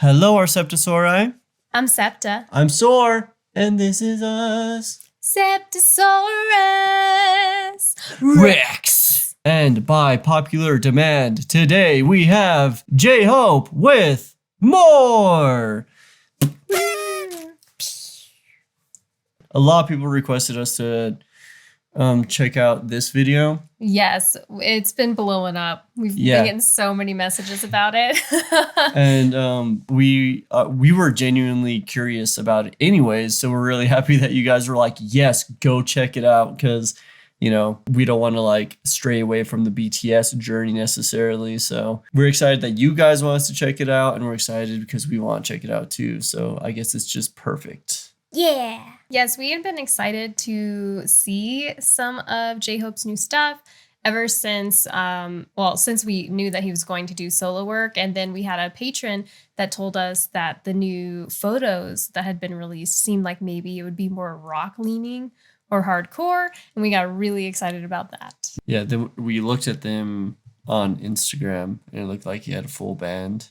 Hello, our SeptaSOAREous. I'm Septa. I'm Soar, and this is us. SeptaSOAREous Rex. And by popular demand, today we have jhope with more. A lot of people requested us to check out this video. Yes, it's been blowing up. We've been getting so many messages about it. And we were genuinely curious about it anyways, so we're really happy that you guys were like, yes, go check it out, because we don't want to like stray away from the BTS journey necessarily. So we're excited that you guys want us to check it out, and we're excited because we want to check it out too. So I guess it's just perfect. Yeah. Yes, we have been excited to see some of jhope's new stuff ever since, since we knew that he was going to do solo work. And then we had a patron that told us that the new photos that had been released seemed like maybe it would be more rock leaning or hardcore. And we got really excited about that. Yeah, then we looked at them on Instagram and it looked like he had a full band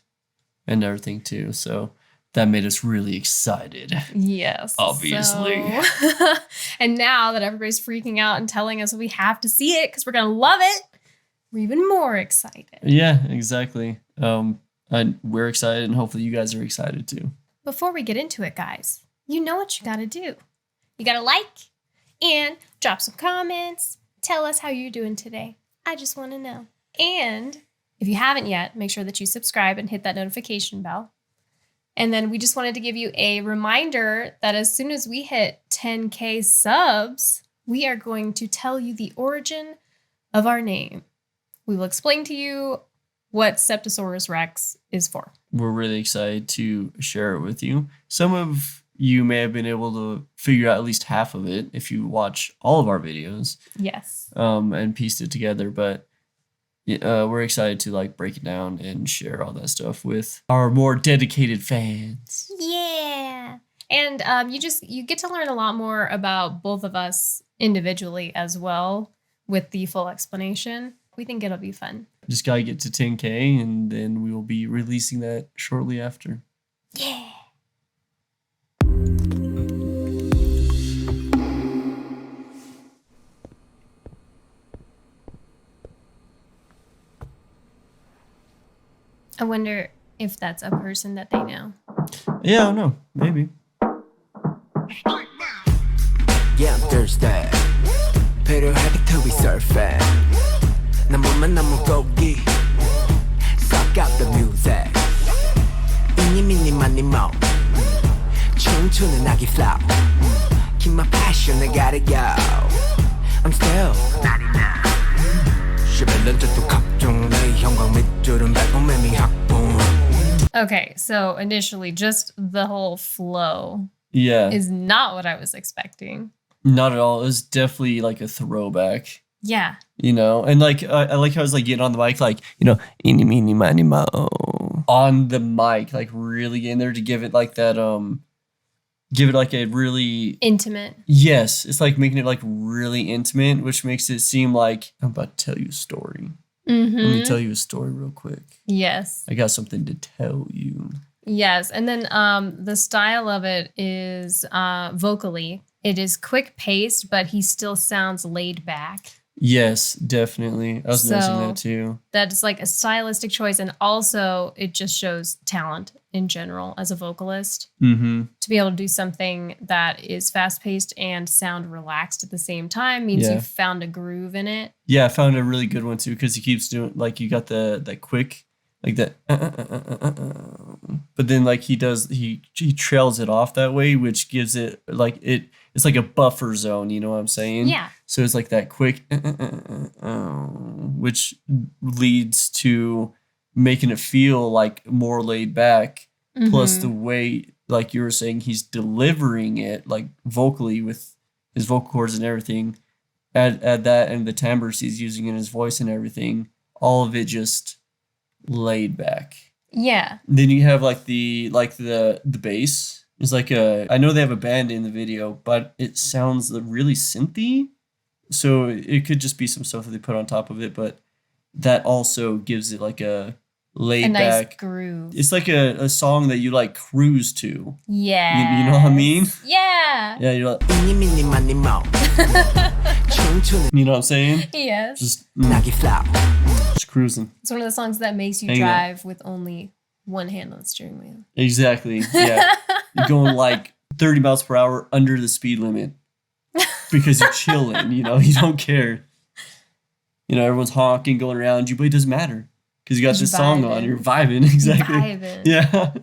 and everything too. So that made us really excited. Yes. Obviously. So, and now that everybody's freaking out and telling us we have to see it because we're going to love it, we're even more excited. Yeah, exactly. And we're excited, and hopefully you guys are excited too. Before we get into it, guys, you know what you got to do. You got to like and drop some comments. Tell us how you're doing today. I just want to know. And if you haven't yet, make sure that you subscribe and hit that notification bell. And then we just wanted to give you a reminder that as soon as we hit 10K subs, we are going to tell you the origin of our name. We will explain to you what SeptaSOAREous Rex is for. We're really excited to share it with you. Some of you may have been able to figure out at least half of it if you watch all of our videos. Yes. And pieced it together, but we're excited to like break it down and share all that stuff with our more dedicated fans. Yeah. And you get to learn a lot more about both of us individually as well with the full explanation. We think it'll be fun. Just gotta get to 10K, and then we will be releasing that shortly after. Yeah. I wonder if that's a person that they know. Yeah, I don't know. Maybe. Yeah, I'm thirsty. 필요하게 to be surfing. 난 몸만 너무 고기. Suck out the music. 이니 미니 마니 모. 춤추는 아기 flow. Keep my passion, I gotta go. I'm still 99. 11째 또 각종 내 형광 밑줄은 백범매미 학봉. Okay, so initially just the whole flow is not what I was expecting. Not at all. It was definitely like a throwback. Yeah. And like I like how I was like getting on the mic, like, eeny, meeny, miny, mo. On the mic, like really in there to give it like that, give it like a really intimate. Yes, it's like making it like really intimate, which makes it seem like I'm about to tell you a story. Mm-hmm. Let me tell you a story real quick. Yes. I got something to tell you. Yes, and then the style of it is vocally. It is quick paced, but he still sounds laid back. Yes, definitely. I was noticing that too. That's like a stylistic choice, and also it just shows talent in general as a vocalist. Mm-hmm. To be able to do something that is fast paced and sound relaxed at the same time means you've found a groove in it. Yeah, I found a really good one too, because he keeps doing like you got that quick, like that, but then like he trails it off that way, which gives it like it's like a buffer zone. You know what I'm saying? Yeah. So it's like that quick, which leads to making it feel like more laid back. Mm-hmm. Plus the way, like you were saying, he's delivering it like vocally with his vocal cords and everything. Add that and the timbres he's using in his voice and everything. All of it just laid back. Yeah. Then you have like the bass. It's like I know they have a band in the video, but it sounds really synthy. So it could just be some stuff that they put on top of it, but that also gives it like a laid A nice back. groove. It's like a song that you like cruise to. Yeah. You know what I mean? Yeah. Yeah, you're like, 이니 미니 마니 모 춤추는 you know what I'm saying? Yes. 낙이 flow Just cruising. It's one of the songs that makes you Hang on. drive with only one hand on the steering wheel. Exactly. Yeah. You're going like 30 miles per hour under the speed limit because you're chilling, you know, you don't care. You know, everyone's honking, going around you, but it doesn't matter because you got this song on. You're vibing. Exactly. Vibing. Yeah.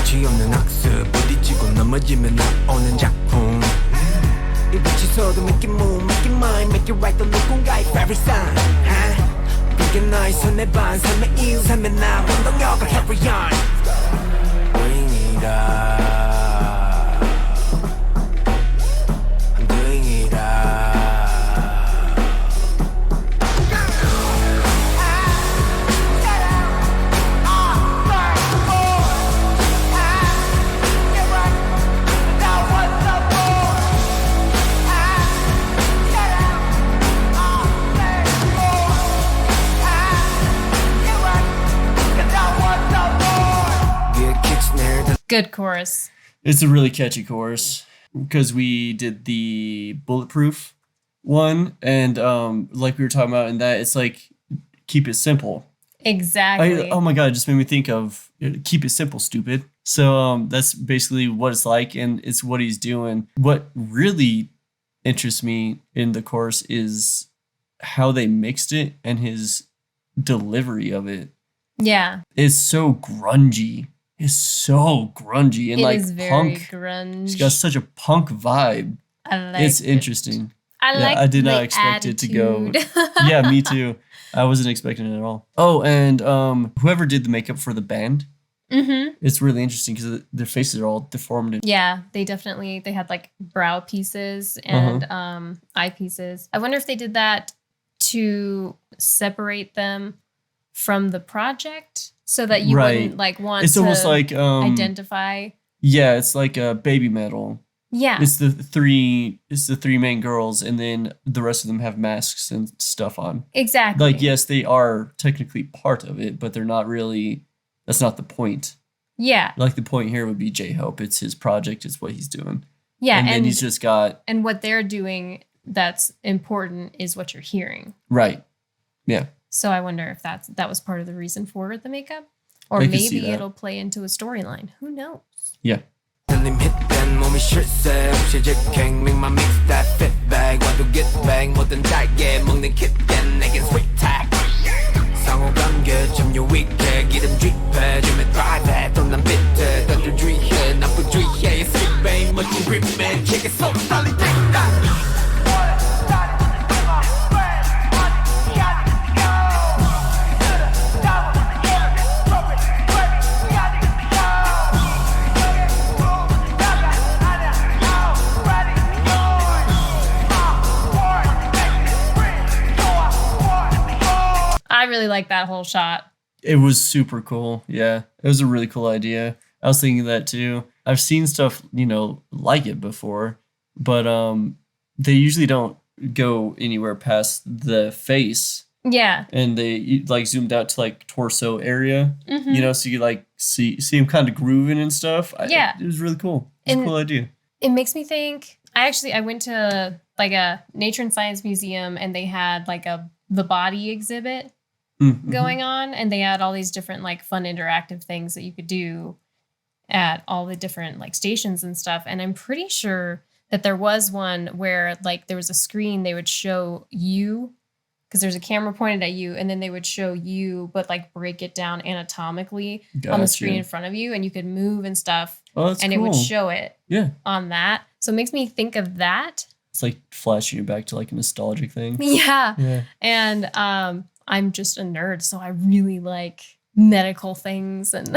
끝이 없는 학습 부딪히고 넘어지면 나오는 작품 이 빛이서도 make it move, make it mine, make it right 또 누군가의 favorite sign 그게 나의 손에 반 삶의 이유 삶의 나 운동력을 carry on Bring it up I'm doing it up Good chorus. It's a really catchy chorus because we did the Bulletproof one. And like we were talking about in that, it's like, keep it simple. Exactly. Oh my God, it just made me think of keep it simple, stupid. So that's basically what it's like. And it's what he's doing. What really interests me in the chorus is how they mixed it and his delivery of it. Yeah. It's so grungy. It's so grungy and It like is very punk. grunge. It's got such a punk vibe. I like It's it. interesting. I did not the expect it to go. attitude. Yeah, me too. I wasn't expecting it at all. Oh, and whoever did the makeup for the band, it's really interesting because their faces are all deformed. Yeah, they had like brow pieces and eye pieces. I wonder if they did that to separate them from the project so that you wouldn't like want it's to almost like identify. Yeah, it's like a baby metal. Yeah. It's the three main girls, and then the rest of them have masks and stuff on. Exactly. Like, yes, they are technically part of it, but they're not really. That's not the point. Yeah. Like the point here would be J-Hope. It's his project. It's what he's doing. Yeah, and then he's just got and what they're doing that's important is what you're hearing. right. Yeah. So I wonder if that was part of the reason for the makeup, or I could see maybe that. it'll play into a storyline. Who knows? Yeah. 달림 힙된 몸이 실세 혹시 직행 Make my mix that fit bag 와도 get bang 뭐든 달게 먹는 kitden 내겐 sweet tag 상호 관계 좀 유익해 기름 쥐패 줌에 drive 또난 비트 너들 주의해 나쁜 주의해 sweet bang 멋진 gripman check it so 달리 take that I really like that whole shot. It was super cool. Yeah. It was a really cool idea. I was thinking that too. I've seen stuff, like it before, but they usually don't go anywhere past the face. Yeah. And they like zoomed out to like torso area, so you like see him kind of grooving and stuff. Yeah. It was really cool. It's a cool idea. It makes me think. I went to like a nature and science museum, and they had like the body exhibit going on, and they had all these different like fun interactive things that you could do at all the different like stations and stuff. And I'm pretty sure that there was one where like there was a screen they would show you, because there's a camera pointed at you, and then they would show you but like break it down anatomically on the screen in front of you, and you could move and stuff. Oh, that's and cool. it would show it Yeah. on that. So it makes me think of that. It's like flashing you back to like a nostalgic thing. Yeah. Yeah. And I'm just a nerd, so I really like medical things and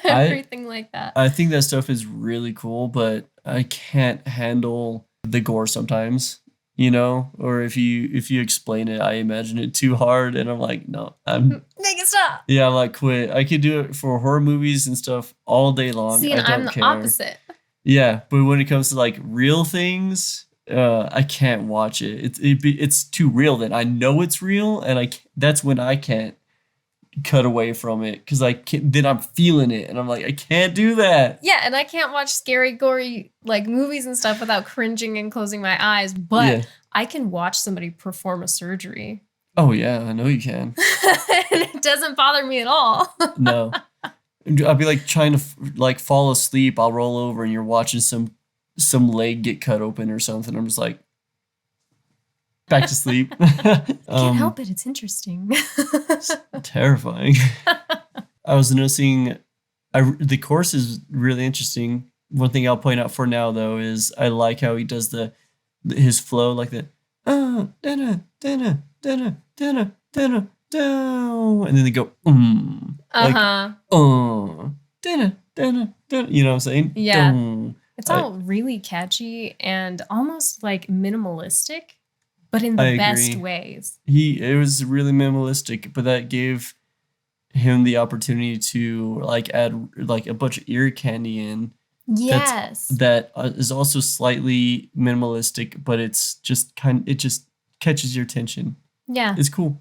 everything like that. I think that stuff is really cool, but I can't handle the gore sometimes, or if you explain it, I imagine it too hard, and I'm like, no, Make it stop. I'm like, quit. I could do it for horror movies and stuff all day long. See, I and don't I'm the care. opposite. Yeah, but when it comes to like real things, I can't watch it. It's too real. Then I know it's real, and that's when I can't cut away from it because then I'm feeling it and I'm like, I can't do that. Yeah, and I can't watch scary, gory like movies and stuff without cringing and closing my eyes, but Yeah. I can watch somebody perform a surgery. Oh yeah, I know you can. And it doesn't bother me at all. No. I'll be like trying to like fall asleep. I'll roll over and you're watching some leg get cut open or something. I'm just like back to sleep. Can't help it. It's interesting. Terrifying. I was noticing the chorus is really interesting. One thing I'll point out for now though is I like how he does his flow like the dana dana dana dana dana down, and then they go dana dana dana. You know what I'm saying? Yeah. Dun. It's all really catchy and almost like minimalistic, but in the best ways. It was really minimalistic, but that gave him the opportunity to like add like a bunch of ear candy in. Yes. That is also slightly minimalistic, but it's just it just catches your attention. Yeah. It's cool.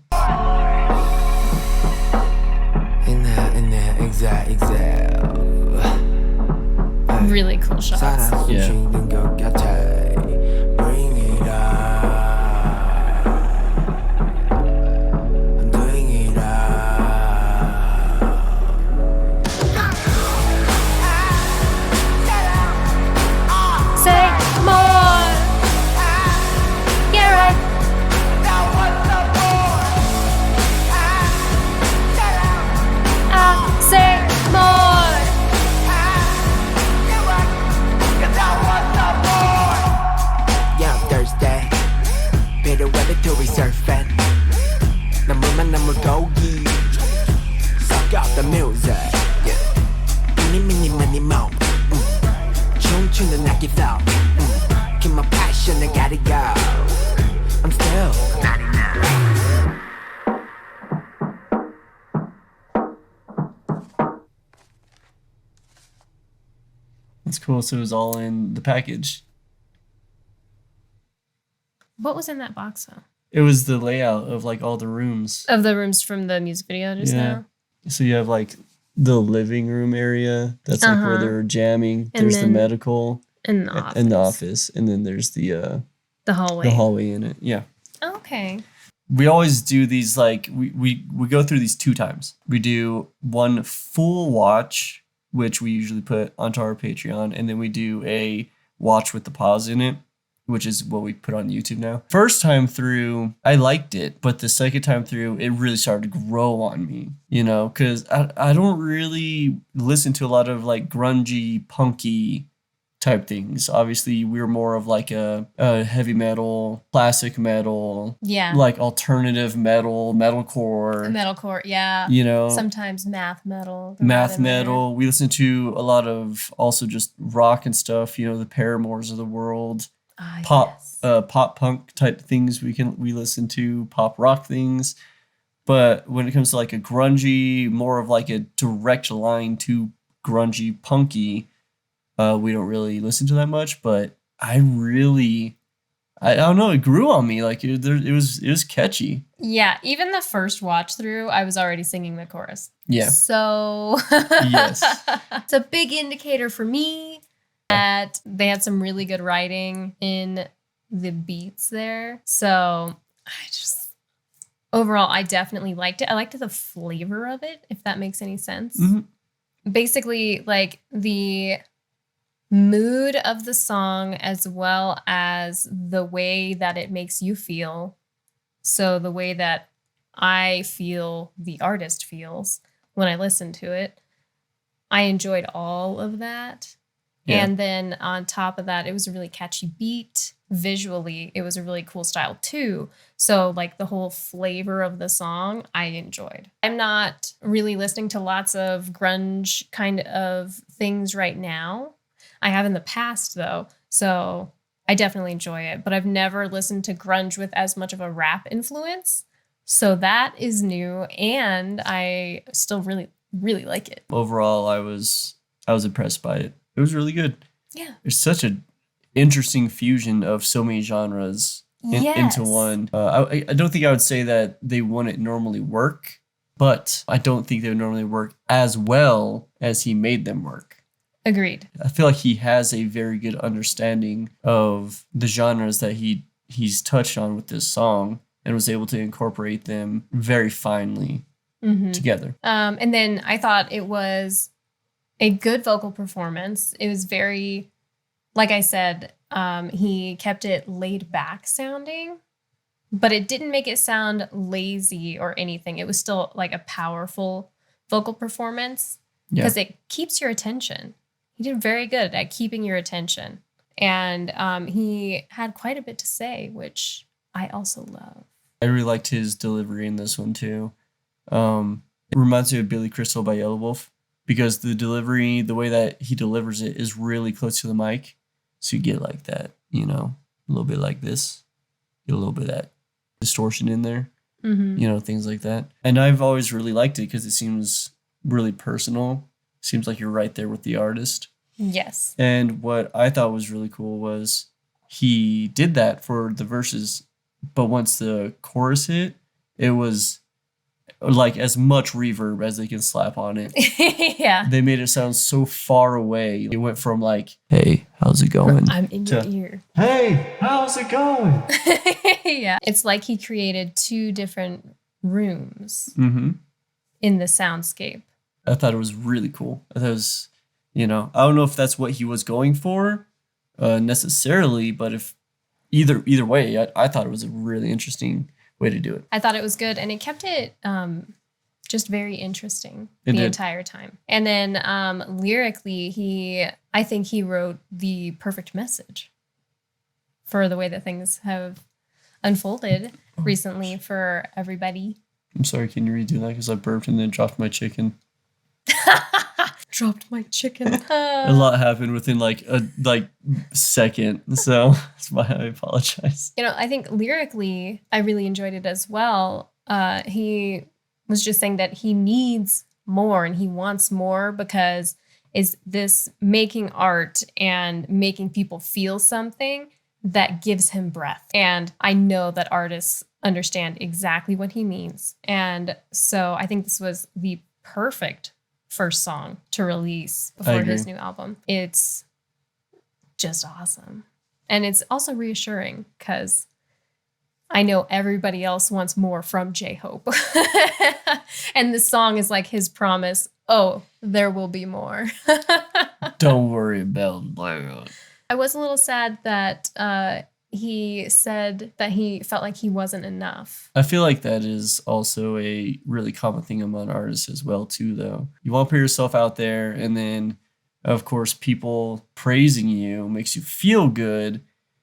Really cool shots. Yeah. Bring it up. I'm doing it Say more. Yeah, right. Say more. Yeah, I'm thirsty. Better weather to be surfing. 너무만 너무 고기. Suck out the music. Yeah. Mini mini money mo. 춤추는 낙기 flow. Keep my passion, I gotta go. I'm still 99. That's cool. So it was all in the package. What was in that box though? It was the layout of like all the rooms. Of the rooms from the music video just now? So you have like the living room area. That's like where they're jamming. And There's the then- medical In the office. and the office. And then there's the hallway. hallway in it. Yeah. Okay. We always do these like we go through these 2 times. We do one full watch, which we usually put onto our Patreon, and then we do a watch with the pause in it, which is what we put on YouTube now. First time through, I liked it, but the second time through, it really started to grow on me, you know, because I don't really listen to a lot of like grungy, punky type things. Obviously, we're more of like a heavy metal, classic metal, Yeah. like alternative metal, metalcore, Metalcore, yeah. you know, Sometimes math metal. math metal. We listen to a lot of also just rock and stuff, you know, the Paramores of the world. Pop pop punk type things we listen to, pop rock things. But when it comes to like a grungy, more of like a direct line to grungy punky, we don't really listen to that much. But I don't know, it grew on me. Like it was catchy. Yeah, even the first watch through, I was already singing the chorus. Yeah. So Yes. It's a big indicator for me that they had some really good writing in the beats there. So overall, I definitely liked it. I liked the flavor of it, if that makes any sense. Mm-hmm. Basically, like the mood of the song as well as the way that it makes you feel. So the way that I feel the artist feels when I listen to it. I enjoyed all of that. Yeah. And then on top of that, it was a really catchy beat. Visually, it was a really cool style too. So like the whole flavor of the song, I enjoyed. I'm not really listening to lots of grunge kind of things right now. I have in the past though. So I definitely enjoy it. But I've never listened to grunge with as much of a rap influence. So that is new. And I still really, really like it. Overall, I was impressed by it. It was really good. Yeah. There's such an interesting fusion of so many genres into Yes. one. I don't think I would say that they wouldn't normally work, but I don't think they would normally work as well as he made them work. Agreed. I feel like he has a very good understanding of the genres that he's touched on with this song and was able to incorporate them very finely together. And then I thought it was a good vocal performance. It was very, like I said, he kept it laid back sounding, but it didn't make it sound lazy or anything. It was still like a powerful vocal performance because it keeps your attention. He did very good at keeping your attention. And he had quite a bit to say, which I also love. I really liked his delivery in this one too. It reminds me of Billy Crystal by Yellow Wolf because the delivery, the way that he delivers it is really close to the mic. So you get like that, you know, a little bit like this, get a little bit of that distortion in there, you know, things like that. And I've always really liked it because it seems really personal. Seems like you're right there with the artist. Yes. And what I thought was really cool was he did that for the verses, but once the chorus hit, it was like as much reverb as they can slap on it. Yeah. They made it sound so far away. It went from like, hey, how's it going? I'm in your ear. Hey, how's it going? Yeah. It's like he created two different rooms Mm-hmm. in the soundscape. I thought it was really cool. I thought it was, you know, I don't know if that's what he was going for necessarily, but if either way, I thought it was a really interesting way to do it. I thought it was good, and it kept it just very interesting It the did. entire time. And then lyrically, I think he wrote the perfect message for the way that things have unfolded recently for everybody. I'm sorry, can you redo that? Because I burped and then dropped my chicken. Dropped my chicken. A lot happened within like a second, so that's why I apologize. You know, I think lyrically, I really enjoyed it as well. He was just saying that he needs more and he wants more because is this making art and making people feel something that gives him breath. And I know that artists understand exactly what he means. And so I think this was the perfect first song to release before his new album. It's just awesome. And it's also reassuring because I know everybody else wants more from jhope. And this song is like his promise. Oh, there will be more. Don't worry about that. I was a little sad that he said that he felt like he wasn't enough. I feel like that is also a really common thing among artists as well, too, though. You want to put yourself out there, and then, of course, people praising you makes you feel good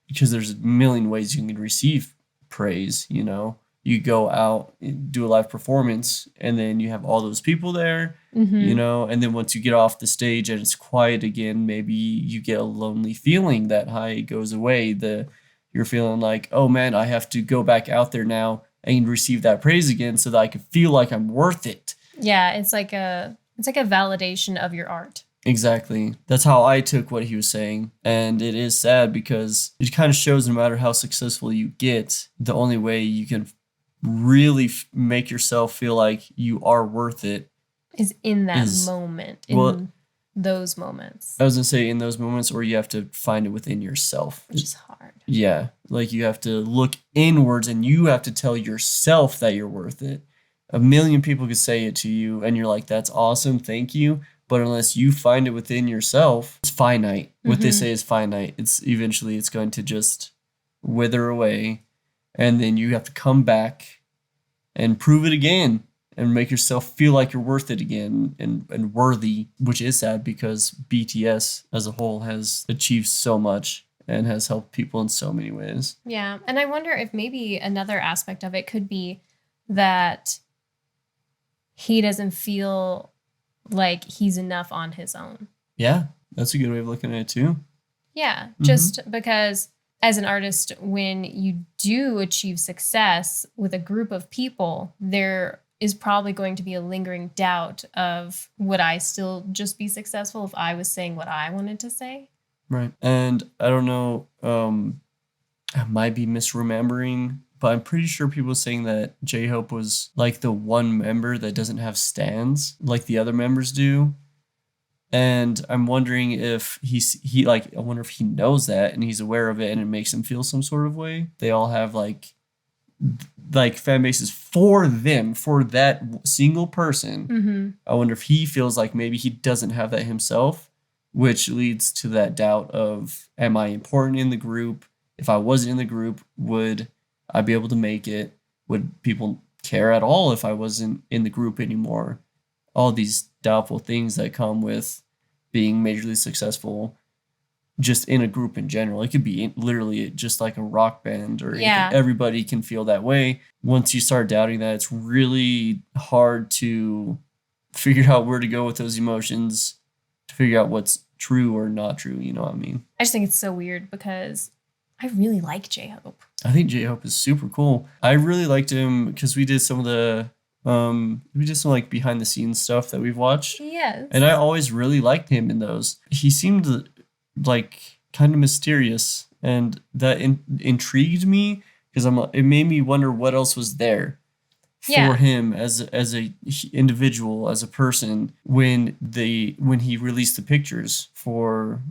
because there's a million ways you can receive praise, you know? You go out, do a live performance, and then you have all those people there, you know? And then once you get off the stage and it's quiet again, maybe you get a lonely feeling. That high goes away. You're feeling like, oh man, I have to go back out there now and receive that praise again so that I can feel like I'm worth it. Yeah, it's like a validation of your art. Exactly. That's how I took what he was saying. And it is sad because it kind of shows no matter how successful you get, the only way you can really make yourself feel like you are worth it is in that moment, those moments. I was going to say in those moments, or you have to find it within yourself. Which is hard. Yeah. Like you have to look inwards and you have to tell yourself that you're worth it. A million people could say it to you and you're like, that's awesome. Thank you. But unless you find it within yourself, it's finite. What they say is finite. It's eventually it's going to just wither away. And then you have to come back and prove it again and make yourself feel like you're worth it again and worthy, which is sad because BTS as a whole has achieved so much and has helped people in so many ways. Yeah. And I wonder if maybe another aspect of it could be that he doesn't feel like he's enough on his own. Yeah, that's a good way of looking at it too. Yeah, just because as an artist, when you do achieve success with a group of people, there is probably going to be a lingering doubt of would I still just be successful if I was saying what I wanted to say? Right. And I don't know, I might be misremembering, but I'm pretty sure people saying that J-Hope was like the one member that doesn't have stands like the other members do. And I'm wondering if I wonder if he knows that and he's aware of it and it makes him feel some sort of way. They all have like fan bases for them, for that single person. Mm-hmm. I wonder if he feels like maybe he doesn't have that himself, which leads to that doubt of, am I important in the group? If I wasn't in the group, would I be able to make it? Would people care at all if I wasn't in the group anymore? All these doubtful things that come with being majorly successful just in a group in general. It could be literally just like a rock band or anything. Everybody can feel that way. Once you start doubting that, it's really hard to figure out where to go with those emotions, to figure out what's true or not true. You know what I mean? I just think it's so weird because I really like J-Hope. I think J-Hope is super cool. I really liked him because we did some like behind the scenes stuff that we've watched. Yes. And I always really liked him in those. He seemed like kind of mysterious, and that intrigued me because it made me wonder what else was there for him as a individual, as a person, when he released the pictures for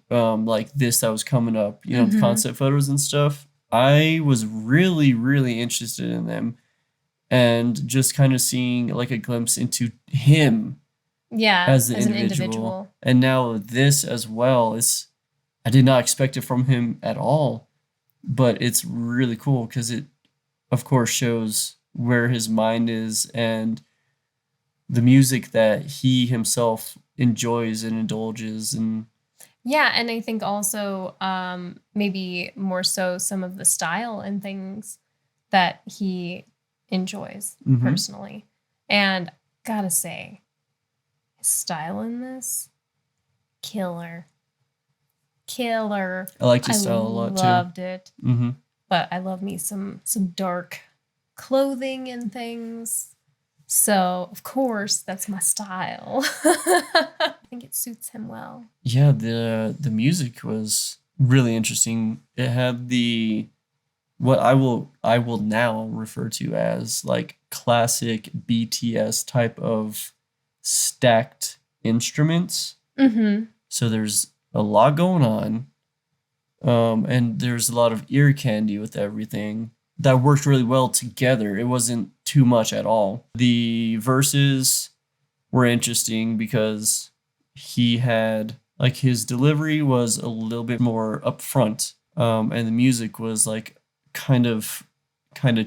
like this that was coming up, you know, the concept photos and stuff. I was really, really interested in them, and just kind of seeing like a glimpse into him as an individual. And now this as well I did not expect it from him at all, but it's really cool because it of course shows where his mind is and the music that he himself enjoys and indulges. And and I think also maybe more so some of the style and things that he enjoys personally. And gotta say, his style in this, killer. I liked his style a lot too. I loved it. But I love me some dark clothing and things. So, of course, that's my style. I think it suits him well. Yeah, the music was really interesting. It had what I will now refer to as like classic BTS type of stacked instruments. So there's a lot going on, and there's a lot of ear candy with everything that worked really well together. It wasn't too much at all. The verses were interesting because he had like his delivery was a little bit more upfront, and the music was like kind of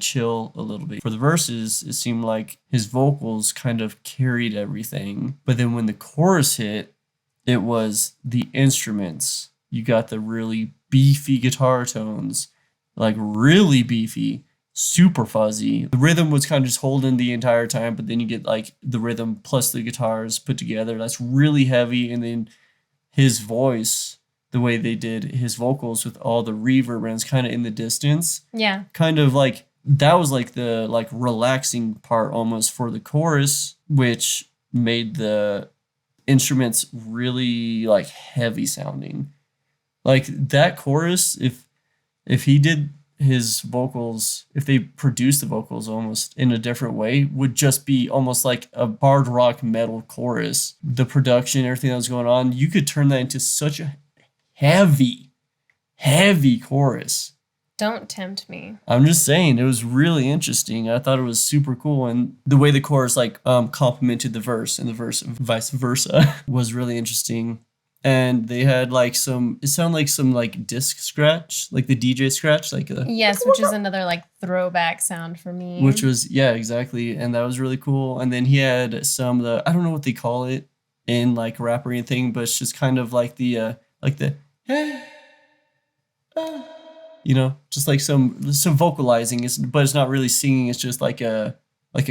chill a little bit. For the verses, it seemed like his vocals kind of carried everything, but then when the chorus hit, it was the instruments. You got the really beefy guitar tones, like really beefy, super fuzzy. The rhythm was kind of just holding the entire time, but then you get like the rhythm plus the guitars put together. That's really heavy. And then his voice, the way they did his vocals with all the reverb and it's kind of in the distance. Yeah. Kind of like, that was like the like relaxing part almost for the chorus, which made the instruments really like heavy sounding. Like that chorus, if he did his vocals, if they produced the vocals almost in a different way, would just be almost like a hard rock metal chorus. The production, everything that was going on, you could turn that into such a heavy chorus. Don't tempt me. I'm just saying, it was really interesting. I thought it was super cool. And the way the chorus like complemented the verse and the verse vice versa was really interesting. And they had like it sounded like some like disc scratch, like the DJ scratch, like yes, which is another like throwback sound for me. Which was, yeah, exactly. And that was really cool. And then he had some of I don't know what they call it in like rap or anything, but it's just kind of like the you know, just like some vocalizing, but it's not really singing. It's just like a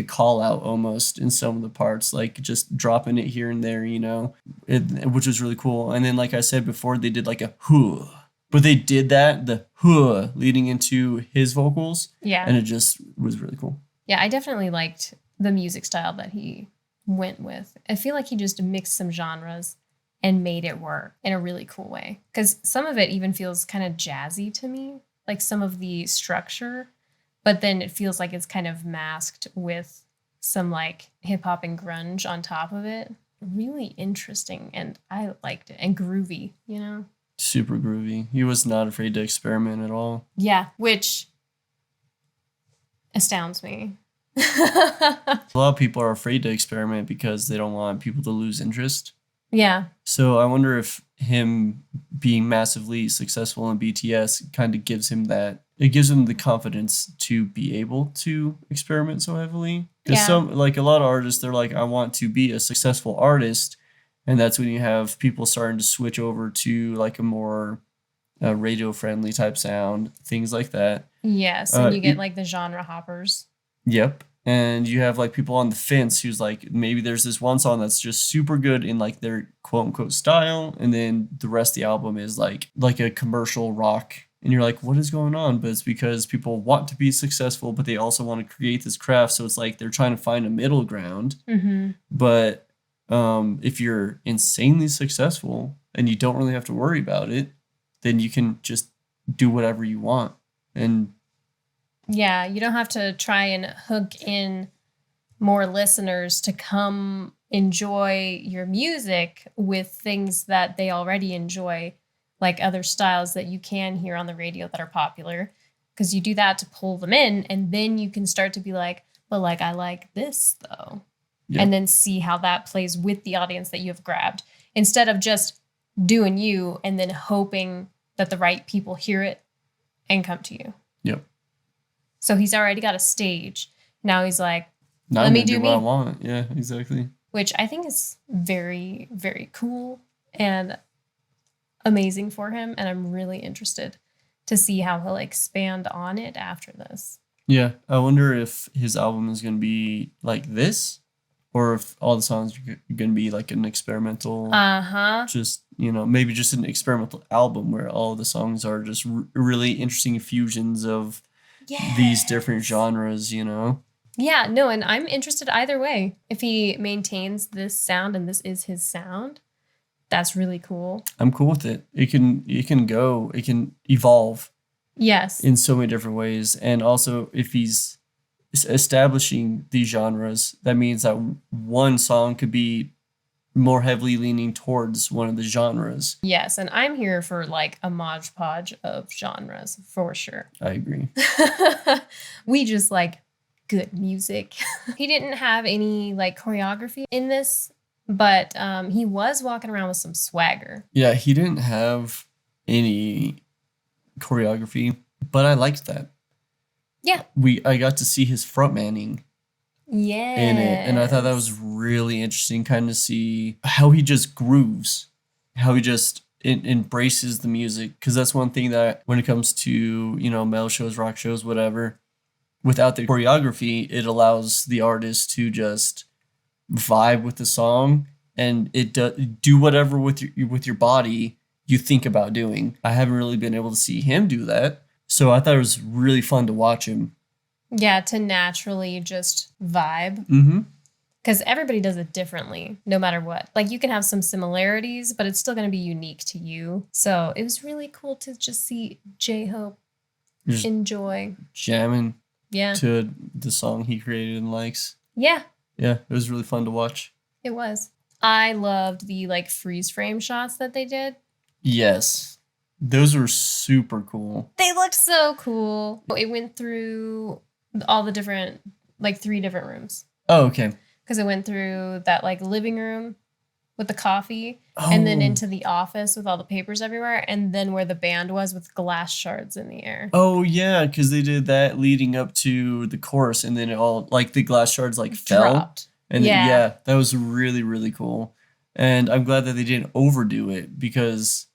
call out almost in some of the parts, like just dropping it here and there, you know, which was really cool. And then, like I said before, they did like a huh, but they did the huh leading into his vocals. Yeah. And it just was really cool. Yeah, I definitely liked the music style that he went with. I feel like he just mixed some genres and made it work in a really cool way. Because some of it even feels kind of jazzy to me. Like some of the structure but then it feels like it's kind of masked with some like hip hop and grunge on top of it. Really interesting, and I liked it, and groovy, you know? Super groovy. He was not afraid to experiment at all. Yeah, which astounds me. A lot of people are afraid to experiment because they don't want people to lose interest. Yeah. So I wonder if him being massively successful in BTS kind of gives him that. It gives him the confidence to be able to experiment so heavily. Because Yeah. a lot of artists, they're like, I want to be a successful artist. And that's when you have people starting to switch over to like a more radio friendly type sound, things like that. Yes, and you get like the genre hoppers. Yep. And you have like people on the fence who's like, maybe there's this one song that's just super good in like their quote unquote style. And then the rest of the album is like a commercial rock. And you're like, what is going on? But it's because people want to be successful, but they also want to create this craft. So it's like they're trying to find a middle ground. Mm-hmm. But if you're insanely successful and you don't really have to worry about it, then you can just do whatever you want. And yeah, you don't have to try and hook in more listeners to come enjoy your music with things that they already enjoy, like other styles that you can hear on the radio that are popular, because you do that to pull them in, and then you can start to be like, but like, I like this though. yeah. And then see how that plays with the audience that you have grabbed, instead of just doing you and then hoping that the right people hear it and come to you. Yep. So he's already got a stage. Now he's like, Now let I'm me gonna do do me. what I want. Yeah, exactly. Which I think is very, very cool and amazing for him. And I'm really interested to see how he'll expand on it after this. Yeah, I wonder if his album is going to be like this, or if all the songs are going to be like an experimental, just, maybe just an experimental album where all the songs are just really interesting fusions of these different genres, Yeah, no, and I'm interested either way. If he maintains this sound and this is his sound, that's really cool. I'm cool with it. It can evolve Yes. in so many different ways. And also, if he's establishing these genres, that means that one song could be more heavily leaning towards one of the genres. Yes, and I'm here for like a modge podge of genres for sure. I agree. We just like good music. He didn't have any like choreography in this, but he was walking around with some swagger. Yeah, he didn't have any choreography, but I liked that. Yeah. I got to see his frontmanning Yeah. in it, and I thought that was really interesting, kind of see how he just grooves, how he just embraces the music, because that's one thing that when it comes to metal shows, rock shows, whatever, without the choreography, it allows the artist to just vibe with the song and do whatever with your body you think about doing. I haven't really been able to see him do that, so I thought it was really fun to watch him. Yeah, to naturally just vibe. Mm-hmm. Because everybody does it differently, no matter what. Like, you can have some similarities, but it's still going to be unique to you. So it was really cool to just see jhope Just enjoy. jamming Yeah. to the song he created and likes. Yeah, Yeah, it was really fun to watch. it was. I loved the like freeze frame shots that they did. Yes. Those were super cool. They looked so cool. It went through all the different, like 3 different rooms. Oh, okay. Because it went through that like living room with the coffee, and then into the office with all the papers everywhere, and then where the band was with glass shards in the air. Oh, yeah, because they did that leading up to the chorus, and then it all, like, the glass shards, like, fell. Dropped. And Yeah. then, yeah, that was really, really cool. And I'm glad that they didn't overdo it because,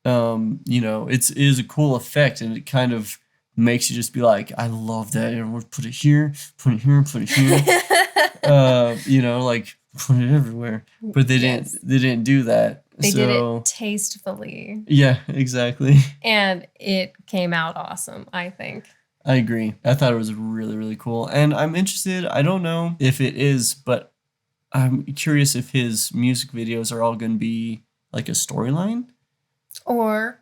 it is a cool effect, and it kind of makes you just be like, I love that. And we'll put it here, put it here, put it here. Like put it everywhere. But they didn't do that. They did it tastefully. Yeah, exactly. And it came out awesome, I think. I agree. I thought it was really, really cool. And I'm interested, I don't know if it is, but I'm curious if his music videos are all going to be like a storyline. Or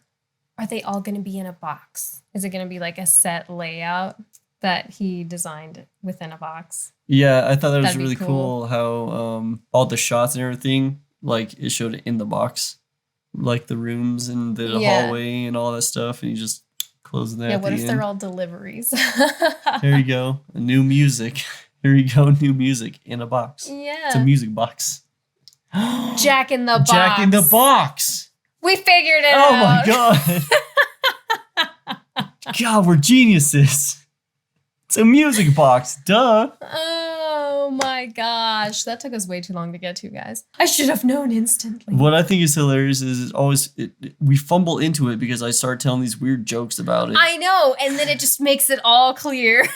are they all going to be in a box? Is it going to be like a set layout? that he designed within a box. Yeah, I thought that was That'd be really cool. cool how all the shots and everything, like it showed it in the box, like the rooms and the Yeah. hallway and all that stuff, and you just close that Yeah, at what the if end. they're all deliveries? There you go, new music. Here you go, new music in a box. Yeah. It's a music box. Jack in the Box. Jack in the Box. We figured it Oh out. my god. God, we're geniuses. It's a music box, duh. Oh my gosh. That took us way too long to get to, guys. I should have known instantly. What I think is hilarious is we fumble into it because I start telling these weird jokes about it. I know. And then it just makes it all clear.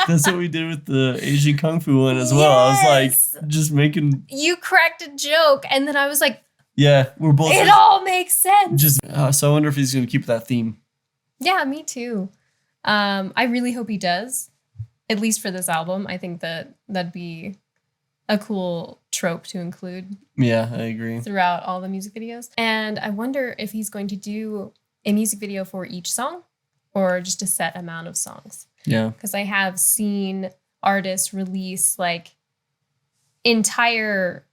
That's what we did with the Asian Kung Fu one as well. I was Yes. like, just making, You cracked a joke. And then I was like, yeah, we're both it all makes sense. just, so I wonder if he's going to keep that theme. Yeah, me too. I really hope he does, at least for this album. I think that'd be a cool trope to include Yeah, I agree. throughout all the music videos. And I wonder if he's going to do a music video for each song or just a set amount of songs. Yeah. Because I have seen artists release like entire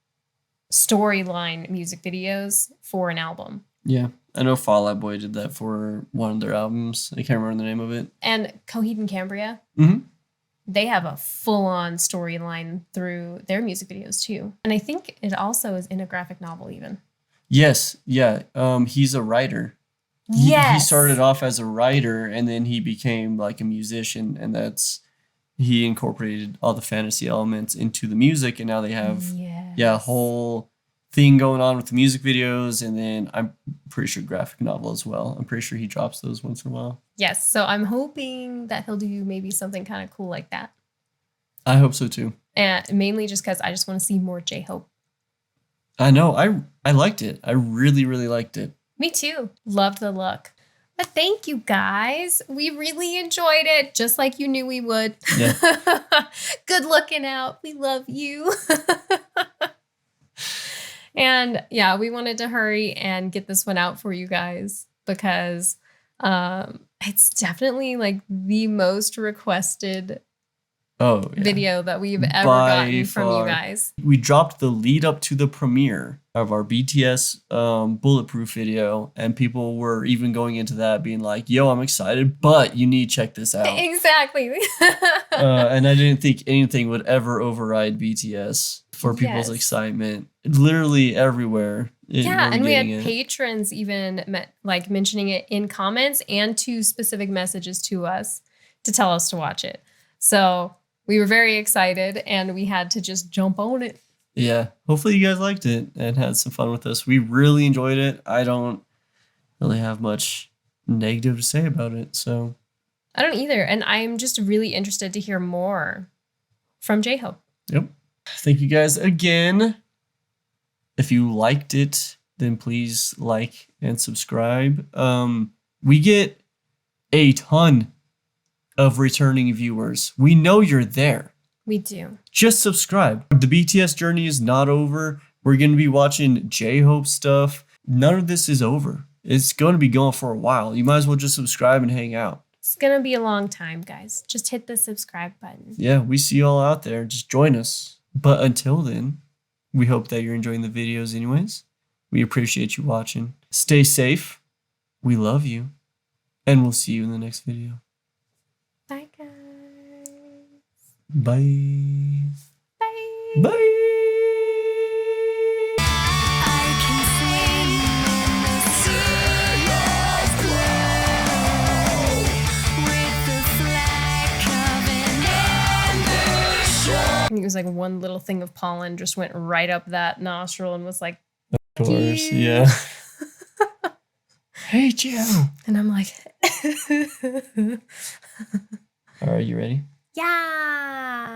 storyline music videos for an album. Yeah. I know Fall Out Boy did that for one of their albums. I can't remember the name of it. And Coheed and Cambria, Mm-hmm. they have a full-on storyline through their music videos too. And I think it also is in a graphic novel even. Yes. Yeah. He's a writer. He Yes. started off as a writer and then he became like a musician, and he incorporated all the fantasy elements into the music, and now they have a whole thing going on with the music videos, and then I'm pretty sure graphic novel as well. I'm pretty sure he drops those once in a while. Yes. So I'm hoping that he'll do maybe something kind of cool like that. I hope so too. And mainly just because I just want to see more J-Hope. I know. I liked it. I really, really liked it. Me too. Loved the look. But thank you guys. We really enjoyed it, just like you knew we would. Yeah. Good looking out. We love you. And yeah, we wanted to hurry and get this one out for you guys because it's definitely like the most requested Oh, yeah. video that we've ever By gotten from you far. guys. We dropped the lead up to the premiere of our BTS Bulletproof video, and people were even going into that being like, yo, I'm excited, but you need to check this out. Exactly. And I didn't think anything would ever override BTS for people's Yes. excitement. Literally everywhere. Yeah, we're and we had getting it. patrons even like mentioning it in comments and to specific messages to us to tell us to watch it. So we were very excited and we had to just jump on it. Yeah. Hopefully you guys liked it and had some fun with us. We really enjoyed it. I don't really have much negative to say about it. So I don't either. And I'm just really interested to hear more from J-Hope. yep. Thank you guys again. If you liked it, then please like and subscribe. We get a ton of returning viewers. We know you're there. We do. Just subscribe. The BTS journey is not over. We're going to be watching J-Hope stuff. None of this is over. It's going to be going for a while. You might as well just subscribe and hang out. It's going to be a long time, guys. Just hit the subscribe button. Yeah, we see you all out there. Just join us. But until then, we hope that you're enjoying the videos anyways. We appreciate you watching. Stay safe. We love you. And we'll see you in the next video. Bye, guys. Bye. Bye. Bye. I think it was like one little thing of pollen just went right up that nostril and was like, Of course, yeah. Hey, Joe. and I'm like, All right, you ready? yeah.